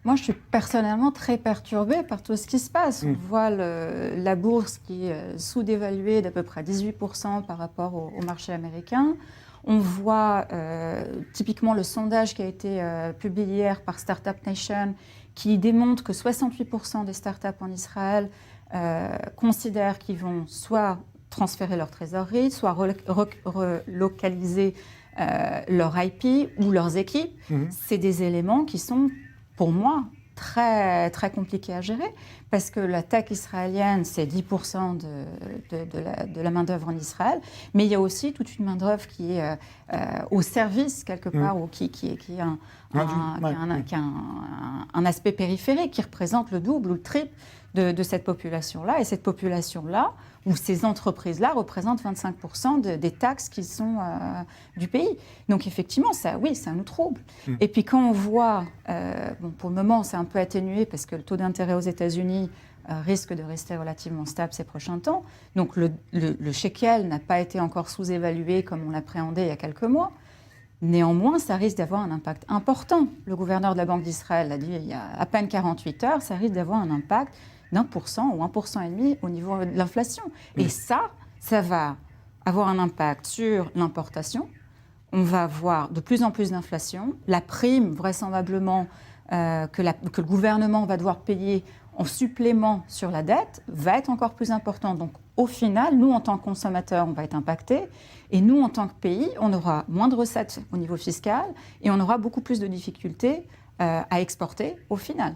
Moi, je suis personnellement très perturbée par tout ce qui se passe. On voit la bourse qui est sous-dévaluée d'à peu près 18% par rapport au marché américain. On voit typiquement le sondage qui a été publié hier par Startup Nation qui démontre que 68% des startups en Israël considèrent qu'ils vont soit transférer leur trésorerie, soit relocaliser leur IP ou leurs équipes. C'est des éléments qui sont, pour moi, très, très compliqués à gérer parce que la tech israélienne, c'est 10% de la main-d'œuvre en Israël, mais il y a aussi toute une main-d'œuvre qui est au service, quelque part, ou qui a un aspect périphérique, qui représente le double ou le triple de cette population-là. Et cette population-là, ou ces entreprises-là, représentent 25% des taxes qui sont du pays. Donc effectivement, ça nous trouble. Et puis quand on voit, pour le moment, c'est un peu atténué parce que le taux d'intérêt aux États-Unis risque de rester relativement stable ces prochains temps. Donc le shekel n'a pas été encore sous-évalué comme on l'appréhendait il y a quelques mois. Néanmoins, ça risque d'avoir un impact important. Le gouverneur de la Banque d'Israël l'a dit il y a à peine 48 heures, ça risque d'avoir un impact d'1% ou 1,5% au niveau de l'inflation. Et ça va avoir un impact sur l'importation. On va avoir de plus en plus d'inflation. La prime, vraisemblablement, que le gouvernement va devoir payer en supplément sur la dette va être encore plus importante. Donc, au final, nous, en tant que consommateurs, on va être impactés. Et nous, en tant que pays, on aura moins de recettes au niveau fiscal et on aura beaucoup plus de difficultés à exporter au final.